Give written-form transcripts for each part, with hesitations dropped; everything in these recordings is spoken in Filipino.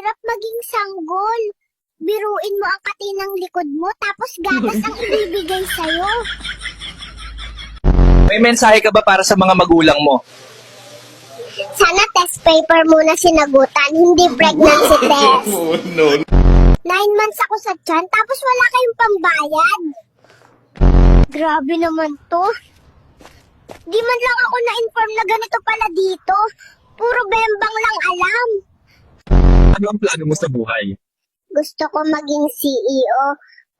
hirap maging sanggol. Biruin mo ang katinang likod mo, tapos gatas ang ibibigay sa'yo. May mensahe ka ba para sa mga magulang mo? Sana test paper muna sinagutan, hindi pregnancy test. No. 9 months ako sa tiyan, tapos wala kayong pambayad. Grabe naman to. Di man lang ako na-inform na ganito pala dito. Puro bembang lang alam. Ano ang plano mo sa buhay? Gusto ko maging CEO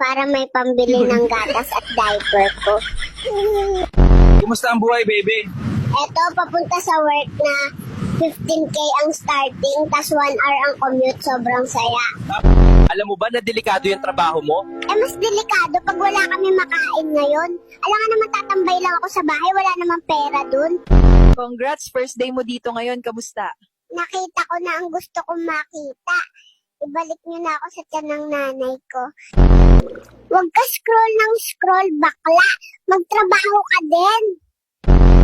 para may pambili ng gatas at diaper ko. Kumusta ang buhay, baby? Eto, papunta sa work na 15K ang starting, tas 1 hour ang commute, sobrang saya. Alam mo ba na delikado yung trabaho mo? Mas delikado pag wala kami makain ngayon. Alam nga naman tatambay lang ako sa bahay, wala namang pera dun. Congrats, first day mo dito ngayon. Kamusta? Nakita ko na ang gusto kong makita. Ibalik niyo na ako sa tiyan ng nanay ko. Huwag ka scroll ng scroll, bakla. Magtrabaho ka din.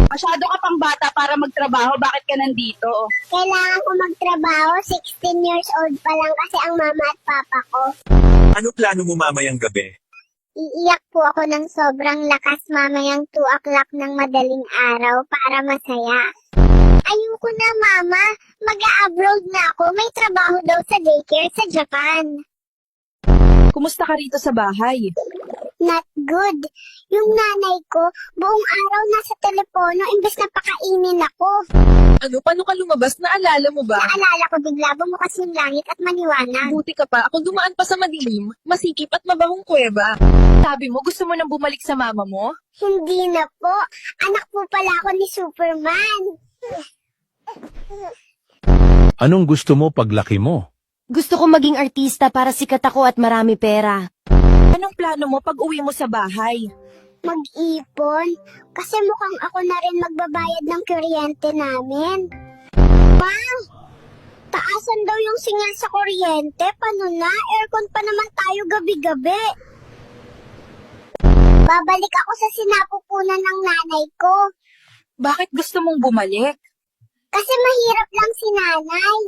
Masyado ka pang bata para magtrabaho. Bakit ka nandito? Kailangan ko magtrabaho. 16 years old pa lang kasi ang mama at papa ko. Ano plano mo mamayang gabi? Iiyak po ako ng sobrang lakas mamayang 2 o'clock ng madaling araw para masaya. Ayoko na, mama. Mag-a-abroad na ako. May trabaho daw sa daycare sa Japan. Kumusta ka rito sa bahay? Not good. Yung nanay ko, buong araw nasa telepono imbes na pakainin ako. Ano? Paano ka lumabas? Naalala mo ba? Naalala ko bigla bumukas yung langit at maniwanag. Buti ka pa. Ako dumaan pa sa madilim, masikip at mabahong kuweba. Sabi mo, gusto mo nang bumalik sa mama mo? Hindi na po. Anak po pala ako ni Superman. Anong gusto mo paglaki mo? Gusto ko maging artista para sikat ako at marami pera. Anong plano mo pag uwi mo sa bahay? Mag-ipon. Kasi mukhang ako na rin magbabayad ng kuryente namin. Pa! Taasan daw yung singil sa kuryente. Paano na? Aircon pa naman tayo gabi-gabi. Babalik ako sa sinapupunan ng nanay ko. Bakit gusto mong bumalik? Kasi mahirap lang si nanay.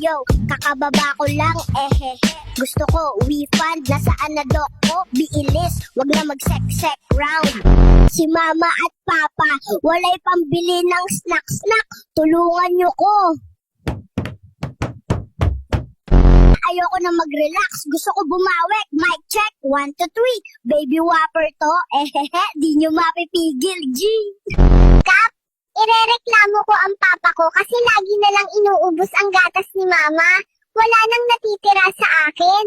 Yo, kakababa ko lang, Gusto ko, refund, nasaan na dok ko? Biilis, wag na mag-sek-sek round. Si mama at papa, walay pambili ng snack-snack. Tulungan nyo ko. Ayoko na mag-relax, gusto ko bumawi. Mic check, 1, 2, 3. Baby whopper to, di nyo mapipigil, G. Kap, irereklamo ko ang papa ko kasi lagi na lang inuubos ang gatas ni mama. Wala nang natitira sa akin.